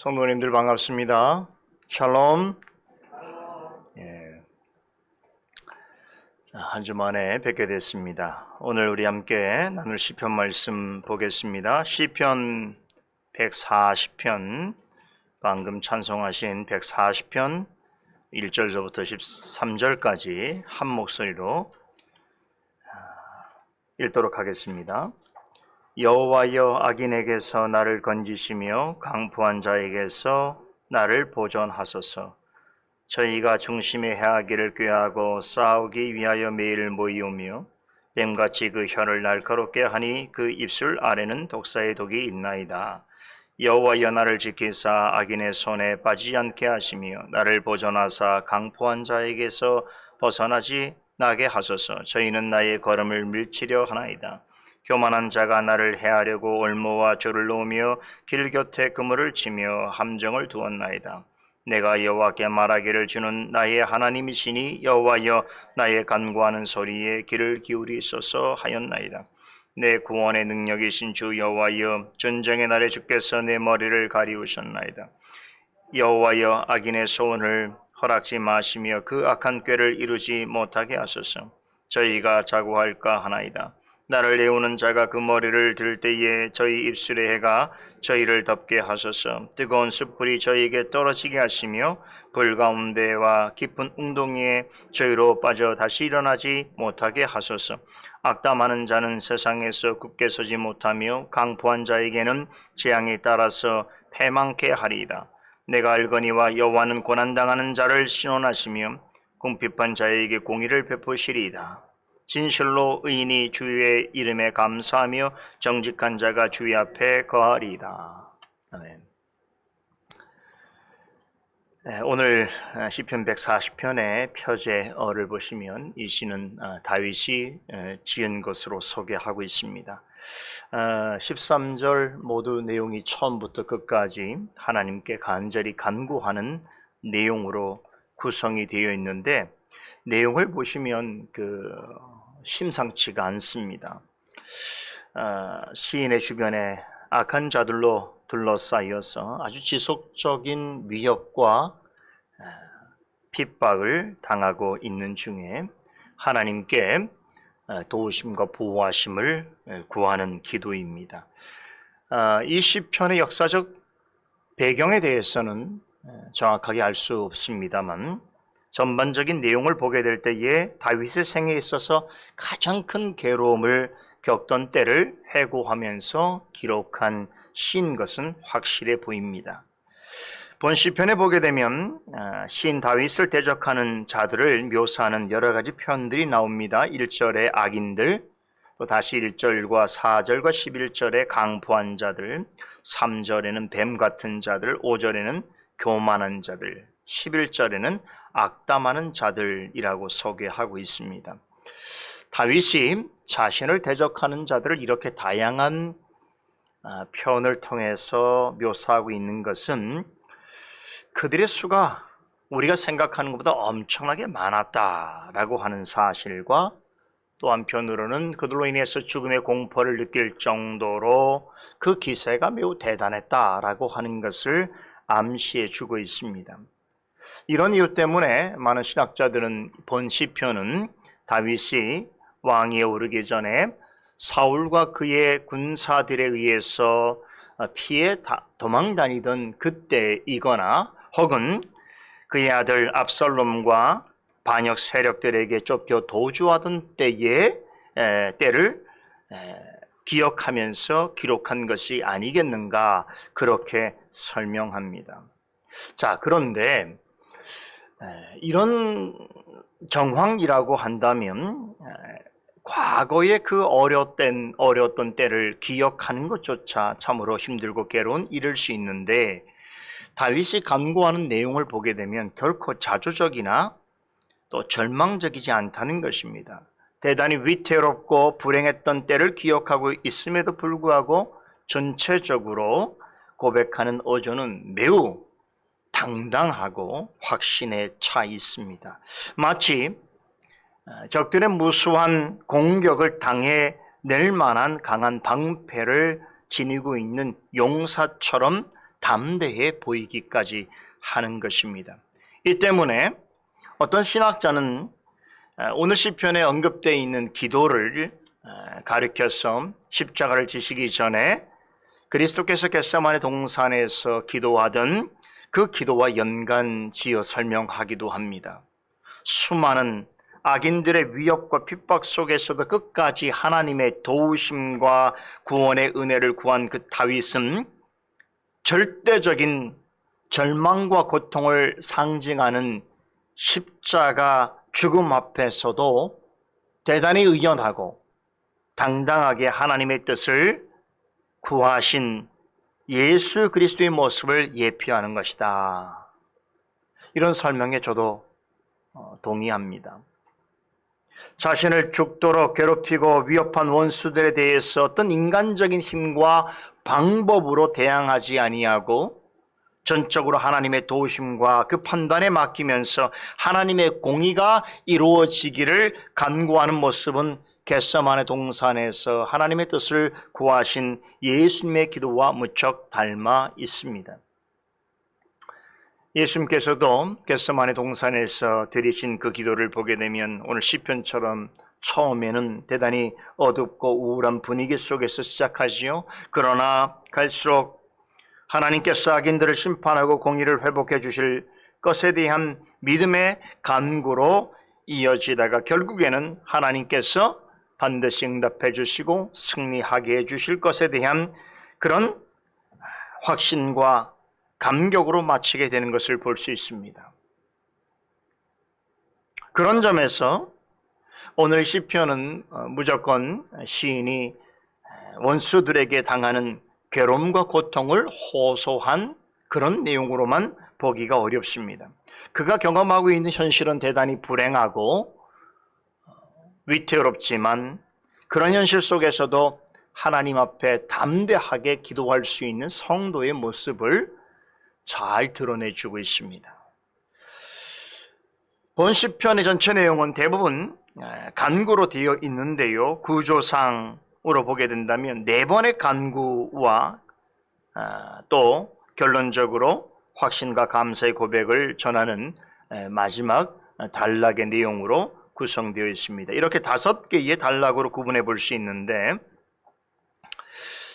성도님들 반갑습니다. 샬롬. 예. 한 주 만에 뵙게 됐습니다. 오늘 우리 함께 나눌 시편 말씀 보겠습니다. 시편 140편, 방금 찬송하신 140편 1절부터 13절까지 한 목소리로 읽도록 하겠습니다. 여호와여, 악인에게서 나를 건지시며 강포한 자에게서 나를 보존하소서. 저희가 중심에 해하기를 꾀하고 싸우기 위하여 매일 모이오며 뱀같이 그 혀를 날카롭게 하니 그 입술 아래는 독사의 독이 있나이다. 여호와여, 나를 지키사 악인의 손에 빠지지 않게 하시며 나를 보존하사 강포한 자에게서 벗어나지 나게 하소서. 저희는 나의 걸음을 밀치려 하나이다. 교만한 자가 나를 해하려고 올무와 줄을 놓으며 길 곁에 그물을 치며 함정을 두었나이다. 내가 여호와께 말하기를 주는 나의 하나님이시니 여호와여, 나의 간구하는 소리에 귀를 기울이소서 하였나이다. 내 구원의 능력이신 주 여호와여, 전쟁의 날에 주께서 내 머리를 가리우셨나이다. 여호와여, 악인의 소원을 허락지 마시며 그 악한 꾀를 이루지 못하게 하소서. 저희가 자고할까 하나이다. 나를 내우는 자가 그 머리를 들 때에 저희 입술의 해가 저희를 덮게 하소서. 뜨거운 숯불이 저희에게 떨어지게 하시며 불 가운데와 깊은 웅덩이에 저희로 빠져 다시 일어나지 못하게 하소서. 악담하는 자는 세상에서 굳게 서지 못하며 강포한 자에게는 재앙에 따라서 패망케 하리이다. 내가 알거니와 여호와는 고난당하는 자를 신원하시며 궁핍한 자에게 공의를 베푸시리이다. 진실로 의인이 주의 이름에 감사하며 정직한 자가 주의 앞에 거하리이다. 아멘. 오늘 시편 140편의 표제어를 보시면 이 시는 다윗이 지은 것으로 소개하고 있습니다. 13절 모두 내용이 처음부터 끝까지 하나님께 간절히 간구하는 내용으로 구성이 되어 있는데, 내용을 보시면 심상치가 않습니다. 시인의 주변에 악한 자들로 둘러싸여서 아주 지속적인 위협과 핍박을 당하고 있는 중에 하나님께 도우심과 보호하심을 구하는 기도입니다. 이 시편의 역사적 배경에 대해서는 정확하게 알 수 없습니다만, 전반적인 내용을 보게 될 때에 다윗의 생에 있어서 가장 큰 괴로움을 겪던 때를 회고하면서 기록한 시인 것은 확실해 보입니다. 본 시편에 보게 되면 시인 다윗을 대적하는 자들을 묘사하는 여러 가지 표현들이 나옵니다. 1절에 악인들, 또 다시 1절과 4절과 11절에 강포한 자들, 3절에는 뱀 같은 자들, 5절에는 교만한 자들, 11절에는 악담하는 자들이라고 소개하고 있습니다. 다윗이 자신을 대적하는 자들을 이렇게 다양한 표현을 통해서 묘사하고 있는 것은 그들의 수가 우리가 생각하는 것보다 엄청나게 많았다라고 하는 사실과, 또 한편으로는 그들로 인해서 죽음의 공포를 느낄 정도로 그 기세가 매우 대단했다라고 하는 것을 암시해 주고 있습니다. 이런 이유 때문에 많은 신학자들은 본 시편은 다윗이 왕위에 오르기 전에 사울과 그의 군사들에 의해서 피해 도망 다니던 그때이거나, 혹은 그의 아들 압살롬과 반역 세력들에게 쫓겨 도주하던 때를 기억하면서 기록한 것이 아니겠는가, 그렇게 설명합니다. 자, 그런데 이런 정황이라고 한다면 과거의 그 어려웠던 때를 기억하는 것조차 참으로 힘들고 괴로운 일일 수 있는데, 다윗이 간구하는 내용을 보게 되면 결코 자조적이나 또 절망적이지 않다는 것입니다. 대단히 위태롭고 불행했던 때를 기억하고 있음에도 불구하고 전체적으로 고백하는 어조는 매우 당당하고 확신에 차 있습니다. 마치 적들의 무수한 공격을 당해낼 만한 강한 방패를 지니고 있는 용사처럼 담대해 보이기까지 하는 것입니다. 이 때문에 어떤 신학자는 오늘 시편에 언급되어 있는 기도를 가리켜서 십자가를 지시기 전에 그리스도께서 겟세마네 동산에서 기도하던 그 기도와 연관지어 설명하기도 합니다. 수많은 악인들의 위협과 핍박 속에서도 끝까지 하나님의 도우심과 구원의 은혜를 구한 그 다윗은 절대적인 절망과 고통을 상징하는 십자가 죽음 앞에서도 대단히 의연하고 당당하게 하나님의 뜻을 구하신 예수 그리스도의 모습을 예표하는 것이다. 이런 설명에 저도 동의합니다. 자신을 죽도록 괴롭히고 위협한 원수들에 대해서 어떤 인간적인 힘과 방법으로 대항하지 아니하고 전적으로 하나님의 도우심과 그 판단에 맡기면서 하나님의 공의가 이루어지기를 간구하는 모습은 겟세마네 동산에서 하나님의 뜻을 구하신 예수님의 기도와 무척 닮아 있습니다. 예수님께서도 겟세마네 동산에서 드리신 그 기도를 보게 되면 오늘 시편처럼 처음에는 대단히 어둡고 우울한 분위기 속에서 시작하지요. 그러나 갈수록 하나님께서 악인들을 심판하고 공의를 회복해 주실 것에 대한 믿음의 간구로 이어지다가 결국에는 하나님께서 반드시 응답해 주시고 승리하게 해 주실 것에 대한 그런 확신과 감격으로 마치게 되는 것을 볼 수 있습니다. 그런 점에서 오늘 시편은 무조건 시인이 원수들에게 당하는 괴로움과 고통을 호소한 그런 내용으로만 보기가 어렵습니다. 그가 경험하고 있는 현실은 대단히 불행하고 위태롭지만 그런 현실 속에서도 하나님 앞에 담대하게 기도할 수 있는 성도의 모습을 잘 드러내주고 있습니다. 본 시편의 전체 내용은 대부분 간구로 되어 있는데요. 구조상으로 보게 된다면 4번의 간구와 또 결론적으로 확신과 감사의 고백을 전하는 마지막 단락의 내용으로 구성되어 있습니다. 이렇게 5개의 단락으로 구분해 볼 수 있는데,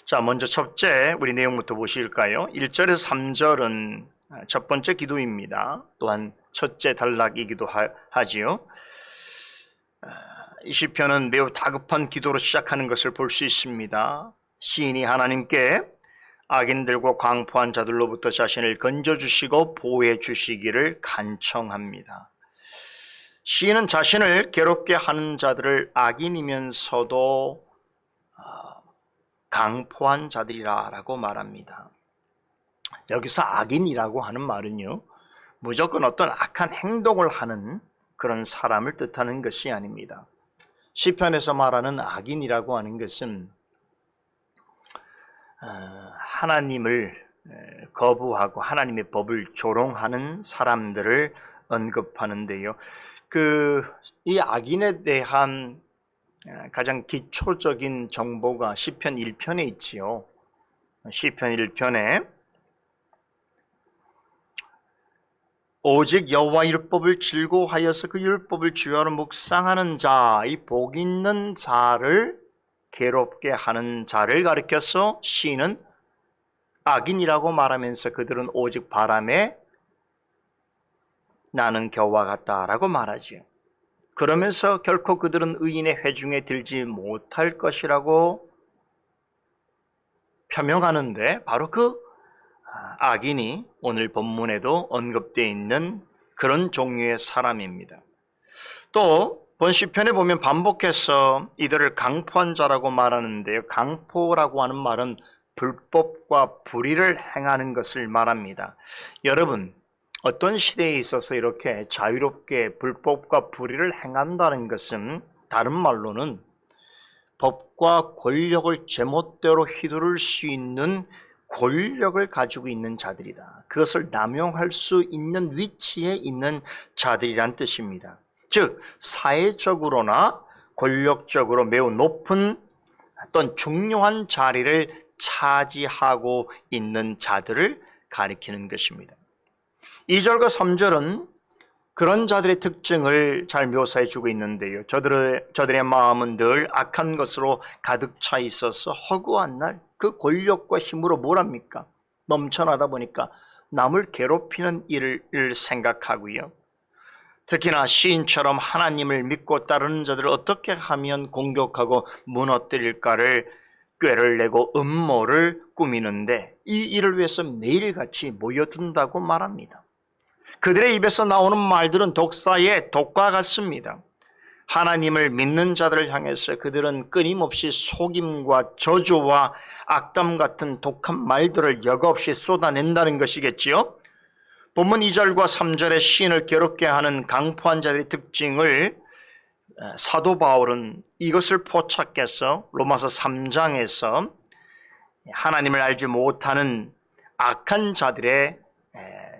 자, 먼저 첫째 우리 내용부터 보실까요? 1절에서 3절은 첫 번째 기도입니다. 또한 첫째 단락이기도 하지요. 이 시편은 매우 다급한 기도로 시작하는 것을 볼 수 있습니다. 시인이 하나님께 악인들과 광포한 자들로부터 자신을 건져주시고 보호해 주시기를 간청합니다. 시인은 자신을 괴롭게 하는 자들을 악인이면서도 강포한 자들이라고 말합니다. 여기서 악인이라고 하는 말은요, 무조건 어떤 악한 행동을 하는 그런 사람을 뜻하는 것이 아닙니다. 시편에서 말하는 악인이라고 하는 것은 하나님을 거부하고 하나님의 법을 조롱하는 사람들을 언급하는데요. 이 악인에 대한 가장 기초적인 정보가 시편 1편에 있지요. 시편 1편에 오직 여호와 율법을 즐거워하여서 그 율법을 주야로 묵상하는 자, 이 복 있는 자를 괴롭게 하는 자를 가리켜서 시인은 악인이라고 말하면서 그들은 오직 바람에 나는 겨와 같다라고 말하지요. 그러면서 결코 그들은 의인의 회중에 들지 못할 것이라고 표명하는데, 바로 그 악인이 오늘 본문에도 언급되어 있는 그런 종류의 사람입니다. 또 본 시편에 보면 반복해서 이들을 강포한 자라고 말하는데요. 강포라고 하는 말은 불법과 불의를 행하는 것을 말합니다. 여러분, 어떤 시대에 있어서 이렇게 자유롭게 불법과 불의를 행한다는 것은 다른 말로는 법과 권력을 제멋대로 휘두를 수 있는 권력을 가지고 있는 자들이다. 그것을 남용할 수 있는 위치에 있는 자들이란 뜻입니다. 즉, 사회적으로나 권력적으로 매우 높은 어떤 중요한 자리를 차지하고 있는 자들을 가리키는 것입니다. 2절과 3절은 그런 자들의 특징을 잘 묘사해 주고 있는데요. 저들의 마음은 늘 악한 것으로 가득 차 있어서 허구한 날 그 권력과 힘으로 뭘 합니까? 넘쳐나다 보니까 남을 괴롭히는 일을 생각하고요. 특히나 시인처럼 하나님을 믿고 따르는 자들을 어떻게 하면 공격하고 무너뜨릴까를 꾀를 내고 음모를 꾸미는데 이 일을 위해서 매일같이 모여든다고 말합니다. 그들의 입에서 나오는 말들은 독사의 독과 같습니다. 하나님을 믿는 자들을 향해서 그들은 끊임없이 속임과 저주와 악담 같은 독한 말들을 여과없이 쏟아낸다는 것이겠지요. 본문 2절과 3절의 시인을 괴롭게 하는 강포한 자들의 특징을 사도 바울은 이것을 포착해서 로마서 3장에서 하나님을 알지 못하는 악한 자들의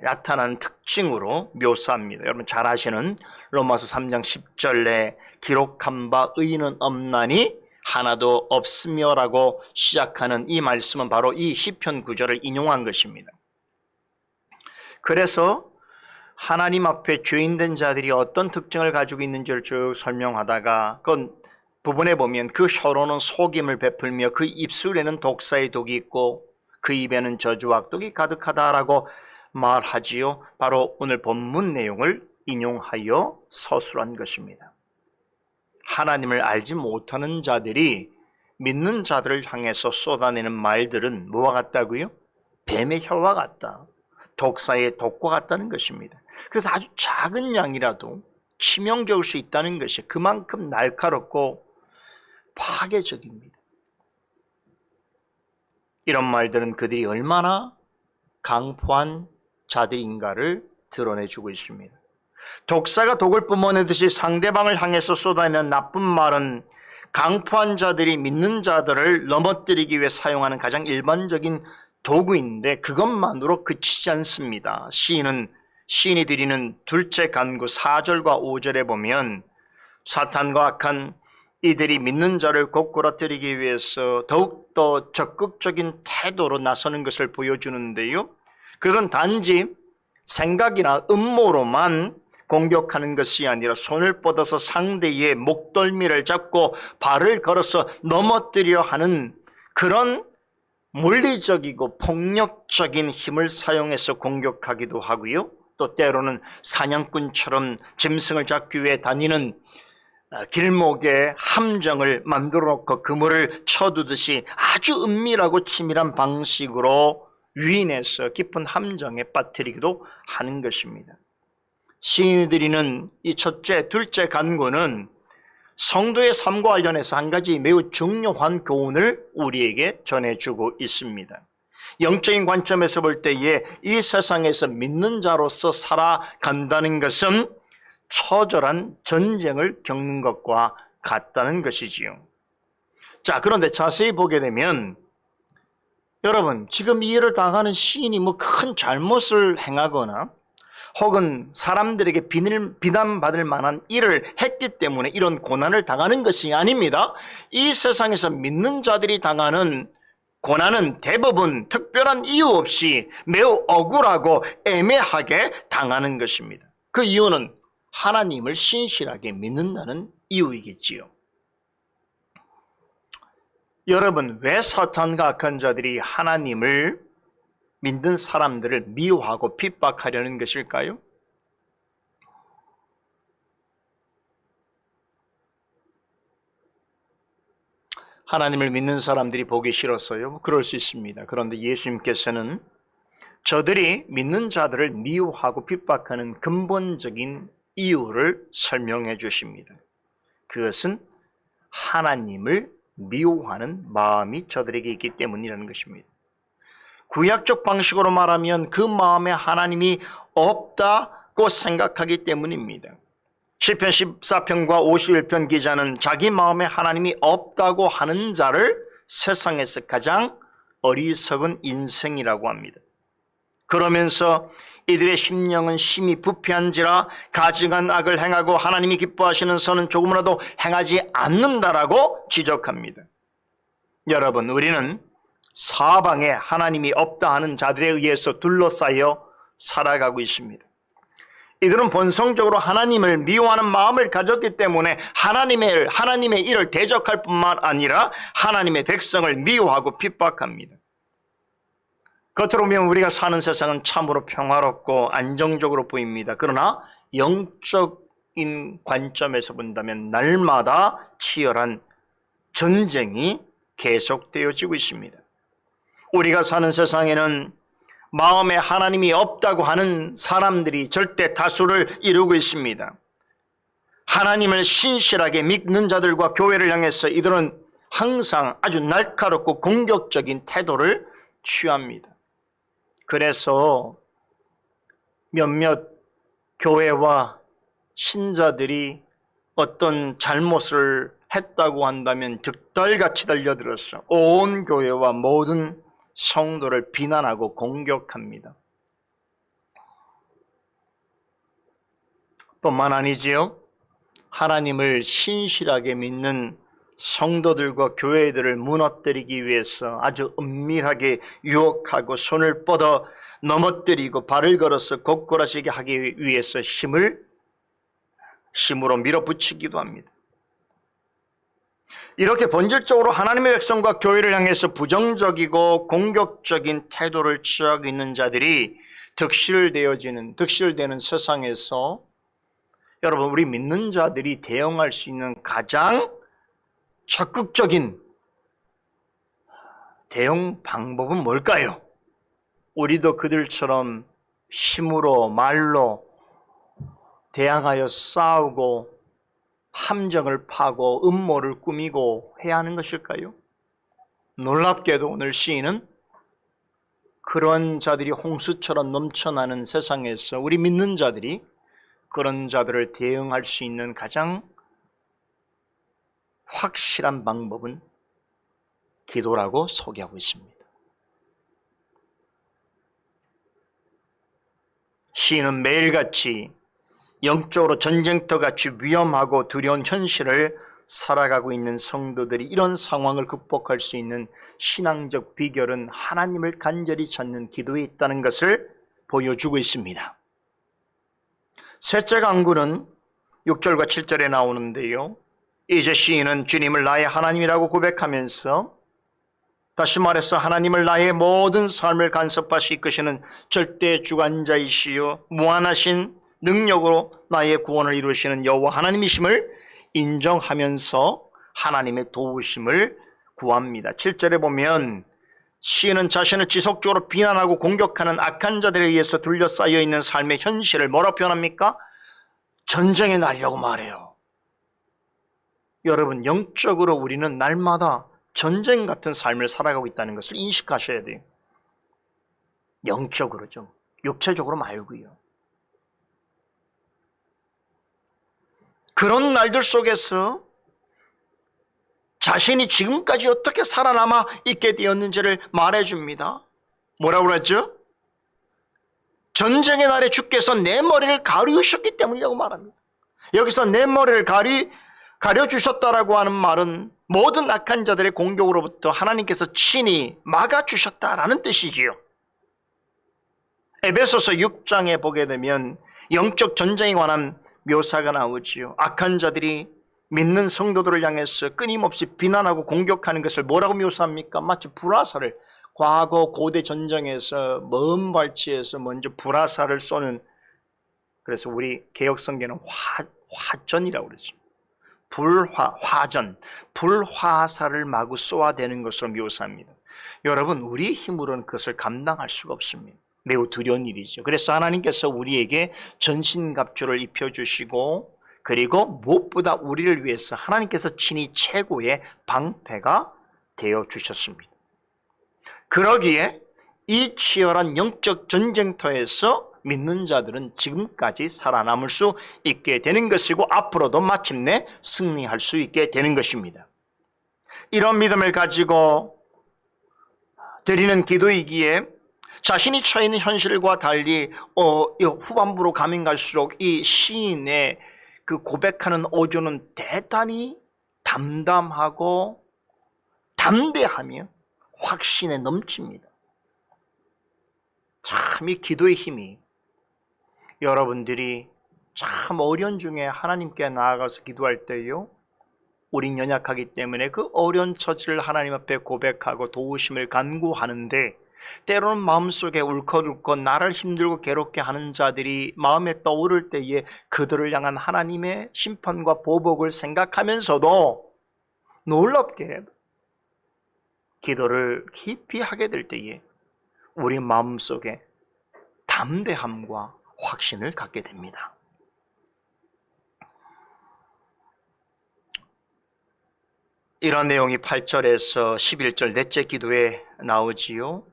나타나는 특징으로 묘사합니다. 여러분 잘 아시는 로마서 3장 10절에 기록한 바 의인은 없나니 하나도 없으며 라고 시작하는 이 말씀은 바로 이 시편 구절을 인용한 것입니다. 그래서 하나님 앞에 죄인된 자들이 어떤 특징을 가지고 있는지를 쭉 설명하다가 그 부분에 보면 그 혀로는 속임을 베풀며 그 입술에는 독사의 독이 있고 그 입에는 저주와 악독이 가득하다라고 말하지요. 바로 오늘 본문 내용을 인용하여 서술한 것입니다. 하나님을 알지 못하는 자들이 믿는 자들을 향해서 쏟아내는 말들은 뭐와 같다고요? 뱀의 혀와 같다. 독사의 독과 같다는 것입니다. 그래서 아주 작은 양이라도 치명적일 수 있다는 것이 그만큼 날카롭고 파괴적입니다. 이런 말들은 그들이 얼마나 강포한 자들인가를 드러내주고 있습니다. 독사가 독을 뿜어내듯이 상대방을 향해서 쏟아내는 나쁜 말은 강포한 자들이 믿는 자들을 넘어뜨리기 위해 사용하는 가장 일반적인 도구인데 그것만으로 그치지 않습니다. 시인이 드리는 둘째 간구 4절과 5절에 보면 사탄과 악한 이들이 믿는 자를 고꾸라뜨리기 위해서 더욱더 적극적인 태도로 나서는 것을 보여주는데요. 그건 단지 생각이나 음모로만 공격하는 것이 아니라 손을 뻗어서 상대의 목덜미를 잡고 발을 걸어서 넘어뜨려 하는 그런 물리적이고 폭력적인 힘을 사용해서 공격하기도 하고요. 또 때로는 사냥꾼처럼 짐승을 잡기 위해 다니는 길목에 함정을 만들어 놓고 그물을 쳐두듯이 아주 은밀하고 치밀한 방식으로 유인해서 깊은 함정에 빠뜨리기도 하는 것입니다. 시인이 드리는 이 첫째, 둘째 간구는 성도의 삶과 관련해서 한 가지 매우 중요한 교훈을 우리에게 전해주고 있습니다. 영적인 관점에서 볼 때에 이 세상에서 믿는 자로서 살아간다는 것은 처절한 전쟁을 겪는 것과 같다는 것이지요. 자, 그런데 자세히 보게 되면 여러분, 지금 이 일을 당하는 시인이 뭐 큰 잘못을 행하거나 혹은 사람들에게 비난받을 만한 일을 했기 때문에 이런 고난을 당하는 것이 아닙니다. 이 세상에서 믿는 자들이 당하는 고난은 대부분 특별한 이유 없이 매우 억울하고 애매하게 당하는 것입니다. 그 이유는 하나님을 신실하게 믿는다는 이유이겠지요. 여러분, 왜 사탄과 악한 자들이 하나님을 믿는 사람들을 미워하고 핍박하려는 것일까요? 하나님을 믿는 사람들이 보기 싫었어요. 그럴 수 있습니다. 그런데 예수님께서는 저들이 믿는 자들을 미워하고 핍박하는 근본적인 이유를 설명해 주십니다. 그것은 하나님을 미워하는 마음이 저들에게 있기 때문이라는 것입니다. 구약적 방식으로 말하면 그 마음에 하나님이 없다고 생각하기 때문입니다. 시편 14편과 51편 기자는 자기 마음에 하나님이 없다고 하는 자를 세상에서 가장 어리석은 인생이라고 합니다. 그러면서 이들의 심령은 심히 부패한지라 가증한 악을 행하고 하나님이 기뻐하시는 선은 조금이라도 행하지 않는다라고 지적합니다. 여러분, 우리는 사방에 하나님이 없다 하는 자들에 의해서 둘러싸여 살아가고 있습니다. 이들은 본성적으로 하나님을 미워하는 마음을 가졌기 때문에 하나님의 일을 대적할 뿐만 아니라 하나님의 백성을 미워하고 핍박합니다. 겉으로 보면 우리가 사는 세상은 참으로 평화롭고 안정적으로 보입니다. 그러나 영적인 관점에서 본다면 날마다 치열한 전쟁이 계속되어지고 있습니다. 우리가 사는 세상에는 마음에 하나님이 없다고 하는 사람들이 절대 다수를 이루고 있습니다. 하나님을 신실하게 믿는 자들과 교회를 향해서 이들은 항상 아주 날카롭고 공격적인 태도를 취합니다. 그래서 몇몇 교회와 신자들이 어떤 잘못을 했다고 한다면 득달같이 달려들어서 온 교회와 모든 성도를 비난하고 공격합니다. 뿐만 아니지요, 하나님을 신실하게 믿는 성도들과 교회들을 무너뜨리기 위해서 아주 은밀하게 유혹하고 손을 뻗어 넘어뜨리고 발을 걸어서 곧고라지게 하기 위해서 힘으로 밀어붙이기도 합니다. 이렇게 본질적으로 하나님의 백성과 교회를 향해서 부정적이고 공격적인 태도를 취하고 있는 자들이 득실되는 세상에서 여러분, 우리 믿는 자들이 대응할 수 있는 가장 적극적인 대응 방법은 뭘까요? 우리도 그들처럼 힘으로 말로 대항하여 싸우고 함정을 파고 음모를 꾸미고 해야 하는 것일까요? 놀랍게도 오늘 시인은 그런 자들이 홍수처럼 넘쳐나는 세상에서 우리 믿는 자들이 그런 자들을 대응할 수 있는 가장 확실한 방법은 기도라고 소개하고 있습니다. 시인은 매일같이 영적으로 전쟁터같이 위험하고 두려운 현실을 살아가고 있는 성도들이 이런 상황을 극복할 수 있는 신앙적 비결은 하나님을 간절히 찾는 기도에 있다는 것을 보여주고 있습니다. 셋째 강구는 6절과 7절에 나오는데요, 이제 시인은 주님을 나의 하나님이라고 고백하면서, 다시 말해서 하나님을 나의 모든 삶을 간섭하시 이끄시는 절대 주관자이시요 무한하신 능력으로 나의 구원을 이루시는 여호와 하나님이심을 인정하면서 하나님의 도우심을 구합니다. 7절에 보면 시인은 자신을 지속적으로 비난하고 공격하는 악한 자들에 의해서 둘러싸여 있는 삶의 현실을 뭐라 표현합니까? 전쟁의 날이라고 말해요. 여러분, 영적으로 우리는 날마다 전쟁 같은 삶을 살아가고 있다는 것을 인식하셔야 돼요. 영적으로, 좀 육체적으로 말고요. 그런 날들 속에서 자신이 지금까지 어떻게 살아남아 있게 되었는지를 말해줍니다. 뭐라고 그랬죠? 전쟁의 날에 주께서 내 머리를 가리우셨기 때문이라고 말합니다. 여기서 내 머리를 가려주셨다라고 하는 말은 모든 악한 자들의 공격으로부터 하나님께서 친히 막아주셨다라는 뜻이지요. 에베소서 6장에 보게 되면 영적 전쟁에 관한 묘사가 나오지요. 악한 자들이 믿는 성도들을 향해서 끊임없이 비난하고 공격하는 것을 뭐라고 묘사합니까? 마치 불화살을, 과거 고대 전쟁에서 먼 발치에서 먼저 불화살을 쏘는, 그래서 우리 개혁성경은 화전이라고 그러죠. 불화살을 마구 쏘아대는 것으로 묘사합니다. 여러분, 우리의 힘으로는 그것을 감당할 수가 없습니다. 매우 두려운 일이죠. 그래서 하나님께서 우리에게 전신갑주를 입혀주시고, 그리고 무엇보다 우리를 위해서 하나님께서 친히 최고의 방패가 되어주셨습니다. 그러기에 이 치열한 영적 전쟁터에서 믿는 자들은 지금까지 살아남을 수 있게 되는 것이고, 앞으로도 마침내 승리할 수 있게 되는 것입니다. 이런 믿음을 가지고 드리는 기도이기에 자신이 처해 있는 현실과 달리 후반부로 가면 갈수록 이 시인의 그 고백하는 어조는 대단히 담담하고 담대하며 확신에 넘칩니다. 참 이 기도의 힘이 여러분들이 참 어려운 중에 하나님께 나아가서 기도할 때요, 우린 연약하기 때문에 그 어려운 처지를 하나님 앞에 고백하고 도우심을 간구하는데, 때로는 마음속에 울컥울컥 나를 힘들고 괴롭게 하는 자들이 마음에 떠오를 때에 그들을 향한 하나님의 심판과 보복을 생각하면서도 놀랍게 기도를 깊이 하게 될 때에 우리 마음속에 담대함과 확신을 갖게 됩니다. 이런 내용이 8절에서 11절 넷째 기도에 나오지요.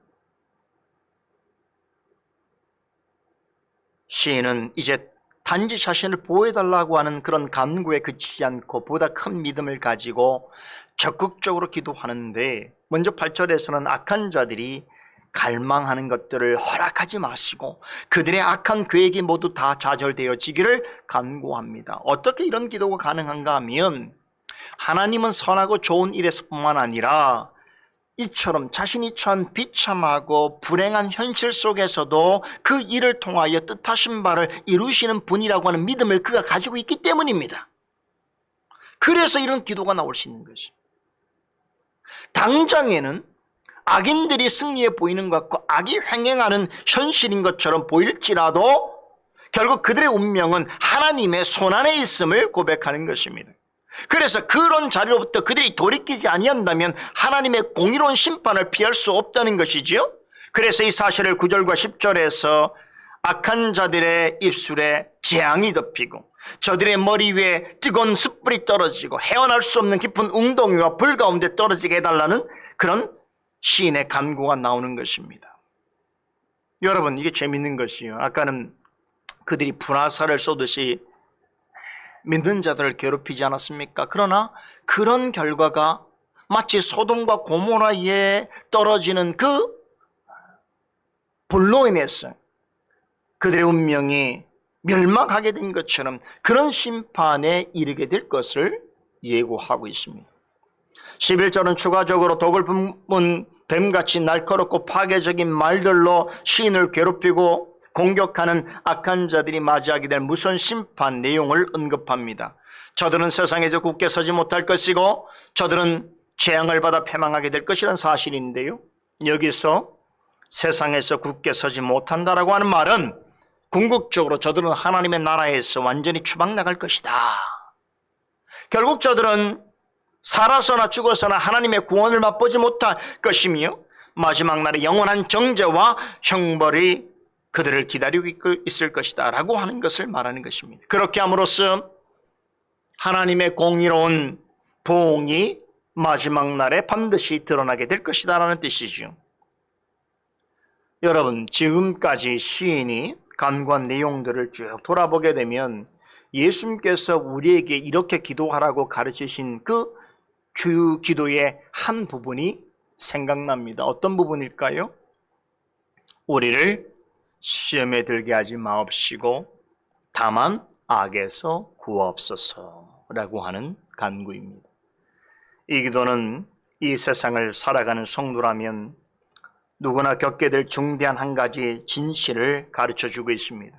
시인은 이제 단지 자신을 보호해달라고 하는 그런 간구에 그치지 않고 보다 큰 믿음을 가지고 적극적으로 기도하는데, 먼저 8절에서는 악한 자들이 갈망하는 것들을 허락하지 마시고 그들의 악한 계획이 모두 다 좌절되어지기를 간구합니다. 어떻게 이런 기도가 가능한가 하면, 하나님은 선하고 좋은 일에서뿐만 아니라 이처럼 자신이 처한 비참하고 불행한 현실 속에서도 그 일을 통하여 뜻하신 바를 이루시는 분이라고 하는 믿음을 그가 가지고 있기 때문입니다. 그래서 이런 기도가 나올 수 있는 것이, 당장에는 악인들이 승리해 보이는 것 같고 악이 횡행하는 현실인 것처럼 보일지라도 결국 그들의 운명은 하나님의 손안에 있음을 고백하는 것입니다. 그래서 그런 자리로부터 그들이 돌이키지 아니한다면 하나님의 공의로운 심판을 피할 수 없다는 것이지요. 그래서 이 사실을 9절과 10절에서 악한 자들의 입술에 재앙이 덮이고 저들의 머리 위에 뜨거운 숯불이 떨어지고 헤어날 수 없는 깊은 웅덩이와 불 가운데 떨어지게 해달라는 그런 시인의 간구가 나오는 것입니다. 여러분, 이게 재밌는 것이요, 아까는 그들이 불화살을 쏘듯이 믿는 자들을 괴롭히지 않았습니까? 그러나 그런 결과가 마치 소돔과 고모라에 떨어지는 그 불로 인해서 그들의 운명이 멸망하게 된 것처럼 그런 심판에 이르게 될 것을 예고하고 있습니다. 11절은 추가적으로 독을 품은 뱀같이 날카롭고 파괴적인 말들로 시인을 괴롭히고 공격하는 악한 자들이 맞이하게 될 무서운 심판 내용을 언급합니다. 저들은 세상에서 굳게 서지 못할 것이고 저들은 재앙을 받아 패망하게 될 것이라는 사실인데요, 여기서 세상에서 굳게 서지 못한다라고 하는 말은 궁극적으로 저들은 하나님의 나라에서 완전히 추방나갈 것이다. 결국 저들은 살아서나 죽어서나 하나님의 구원을 맛보지 못할 것이며 마지막 날에 영원한 정죄와 형벌이 그들을 기다리고 있을 것이다 라고 하는 것을 말하는 것입니다. 그렇게 함으로써 하나님의 공의로운 보응이 마지막 날에 반드시 드러나게 될 것이다 라는 뜻이죠. 여러분, 지금까지 시인이 간구한 내용들을 쭉 돌아보게 되면 예수님께서 우리에게 이렇게 기도하라고 가르치신 그 주요 기도의 한 부분이 생각납니다. 어떤 부분일까요? 우리를 시험에 들게 하지 마옵시고 다만 악에서 구하옵소서라고 하는 간구입니다. 이 기도는 이 세상을 살아가는 성도라면 누구나 겪게 될 중대한 한 가지 진실을 가르쳐주고 있습니다.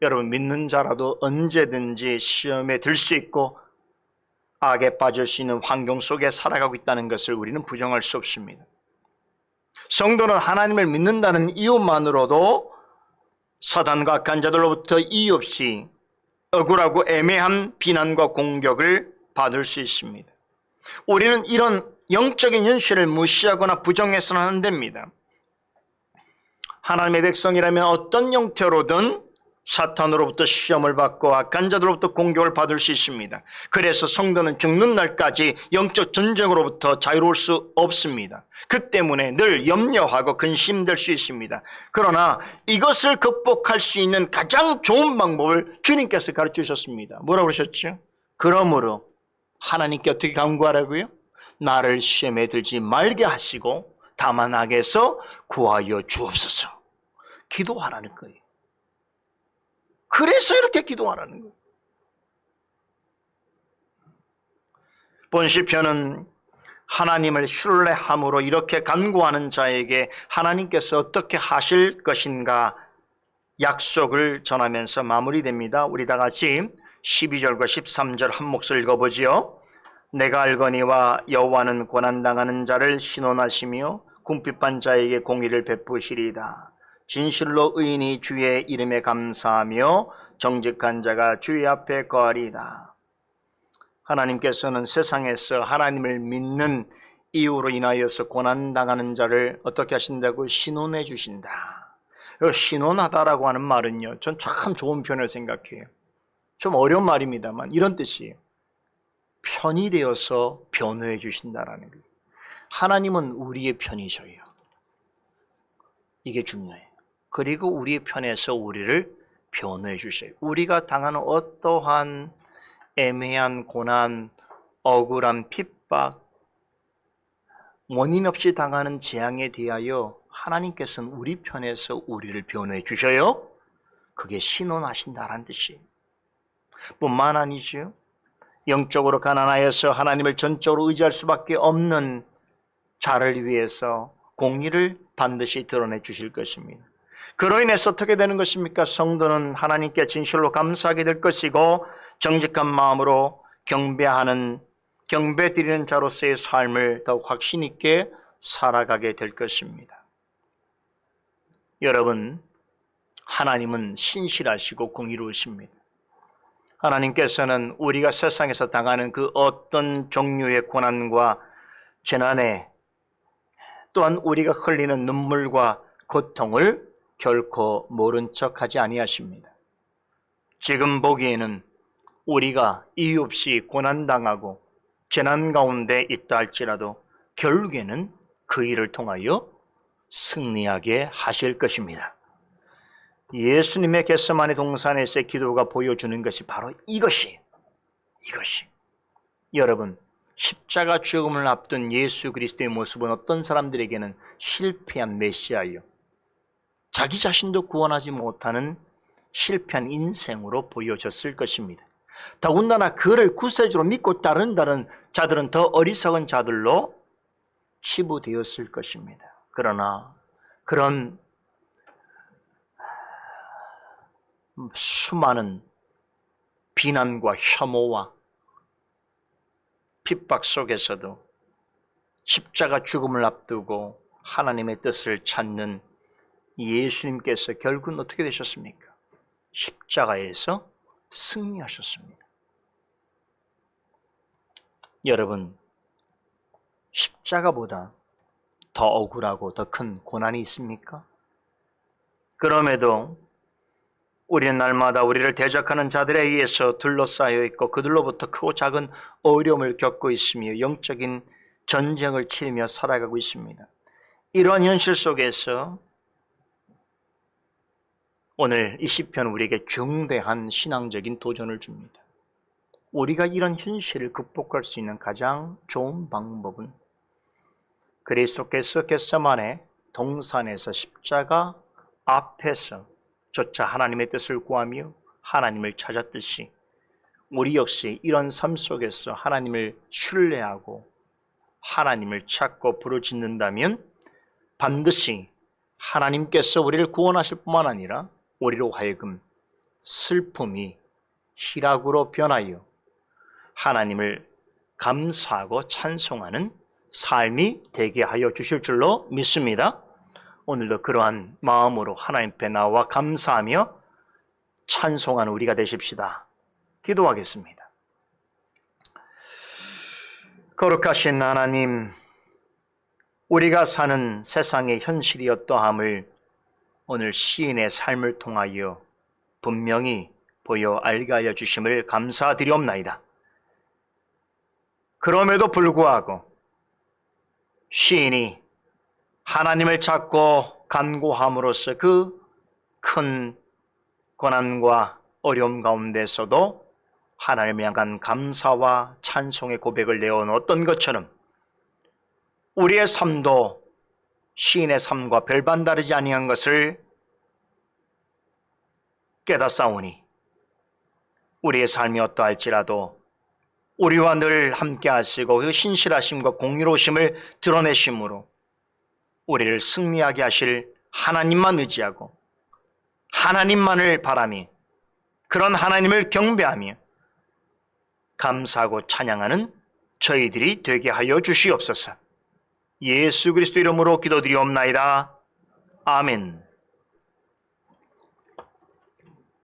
여러분, 믿는 자라도 언제든지 시험에 들 수 있고 악에 빠질 수 있는 환경 속에 살아가고 있다는 것을 우리는 부정할 수 없습니다. 성도는 하나님을 믿는다는 이유만으로도 사단과 악한 자들로부터 이유 없이 억울하고 애매한 비난과 공격을 받을 수 있습니다. 우리는 이런 영적인 현실을 무시하거나 부정해서는 안 됩니다. 하나님의 백성이라면 어떤 형태로든 사탄으로부터 시험을 받고 악한 자들로부터 공격을 받을 수 있습니다. 그래서 성도는 죽는 날까지 영적 전쟁으로부터 자유로울 수 없습니다. 그 때문에 늘 염려하고 근심될 수 있습니다. 그러나 이것을 극복할 수 있는 가장 좋은 방법을 주님께서 가르치셨습니다. 뭐라고 그러셨죠? 그러므로 하나님께 어떻게 간구하라고요? 나를 시험에 들지 말게 하시고 다만 악에서 구하여 주옵소서. 기도하라는 거예요. 그래서 이렇게 기도하라는 거예요. 본 시편은 하나님을 신뢰함으로 이렇게 간구하는 자에게 하나님께서 어떻게 하실 것인가 약속을 전하면서 마무리됩니다. 우리 다 같이 12절과 13절 한 목소리 읽어보지요. 내가 알거니와 여호와는 고난당하는 자를 신원하시며 궁핍한 자에게 공의를 베푸시리이다. 진실로 의인이 주의 이름에 감사하며 정직한 자가 주의 앞에 거하리이다. 하나님께서는 세상에서 하나님을 믿는 이유로 인하여서 고난당하는 자를 어떻게 하신다고? 신원해 주신다. 신원하다라고 하는 말은요, 전 참 좋은 표현을 생각해요. 좀 어려운 말입니다만 이런 뜻이에요. 편이 되어서 변호해 주신다라는 거예요. 하나님은 우리의 편이셔요. 이게 중요해요. 그리고 우리의 편에서 우리를 변호해 주셔요. 우리가 당하는 어떠한 애매한 고난, 억울한 핍박, 원인 없이 당하는 재앙에 대하여 하나님께서는 우리 편에서 우리를 변호해 주셔요. 그게 신원하신다라는 뜻이에요. 뿐만 아니죠. 영적으로 가난하여서 하나님을 전적으로 의지할 수밖에 없는 자를 위해서 공의를 반드시 드러내 주실 것입니다. 그로 인해서 어떻게 되는 것입니까? 성도는 하나님께 진실로 감사하게 될 것이고 정직한 마음으로 경배 드리는 자로서의 삶을 더욱 확신 있게 살아가게 될 것입니다. 여러분, 하나님은 신실하시고 공의로우십니다. 하나님께서는 우리가 세상에서 당하는 그 어떤 종류의 고난과 재난에 또한 우리가 흘리는 눈물과 고통을 결코 모른 척하지 아니하십니다. 지금 보기에는 우리가 이유 없이 고난당하고 재난 가운데 있다 할지라도 결국에는 그 일을 통하여 승리하게 하실 것입니다. 예수님의 겟세마네 동산에서의 기도가 보여주는 것이 바로 이것이 여러분, 십자가 죽음을 앞둔 예수 그리스도의 모습은 어떤 사람들에게는 실패한 메시아예요. 자기 자신도 구원하지 못하는 실패한 인생으로 보여졌을 것입니다. 더군다나 그를 구세주로 믿고 따른다는 자들은 더 어리석은 자들로 치부되었을 것입니다. 그러나 그런 수많은 비난과 혐오와 핍박 속에서도 십자가 죽음을 앞두고 하나님의 뜻을 찾는 예수님께서 결국은 어떻게 되셨습니까? 십자가에서 승리하셨습니다. 여러분, 십자가보다 더 억울하고 더 큰 고난이 있습니까? 그럼에도 우리는 날마다 우리를 대적하는 자들에 의해서 둘러싸여 있고 그들로부터 크고 작은 어려움을 겪고 있으며 영적인 전쟁을 치르며 살아가고 있습니다. 이러한 현실 속에서 오늘 이 시편 우리에게 중대한 신앙적인 도전을 줍니다. 우리가 이런 현실을 극복할 수 있는 가장 좋은 방법은 그리스도께서 겟세마네 동산에서 십자가 앞에서 조차 하나님의 뜻을 구하며 하나님을 찾았듯이 우리 역시 이런 삶 속에서 하나님을 신뢰하고 하나님을 찾고 부르짖는다면 반드시 하나님께서 우리를 구원하실 뿐만 아니라 우리로 하여금 슬픔이 희락으로 변하여 하나님을 감사하고 찬송하는 삶이 되게 하여 주실 줄로 믿습니다. 오늘도 그러한 마음으로 하나님 앞에 나와 감사하며 찬송하는 우리가 되십시다. 기도하겠습니다. 거룩하신 하나님, 우리가 사는 세상의 현실이 어떠함을 오늘 시인의 삶을 통하여 분명히 보여 알게 하여 주심을 감사드리옵나이다. 그럼에도 불구하고 시인이 하나님을 찾고 간구함으로써 그 큰 고난과 어려움 가운데서도 하나님을 향한 감사와 찬송의 고백을 내어놓았던 것처럼 우리의 삶도 시인의 삶과 별반 다르지 아니한 것을 깨닫사오니 우리의 삶이 어떠할지라도 우리와 늘 함께 하시고 그 신실하심과 공의로우심을 드러내심으로 우리를 승리하게 하실 하나님만 의지하고 하나님만을 바라며 그런 하나님을 경배하며 감사하고 찬양하는 저희들이 되게 하여 주시옵소서. 예수 그리스도 이름으로 기도드리옵나이다. 아멘.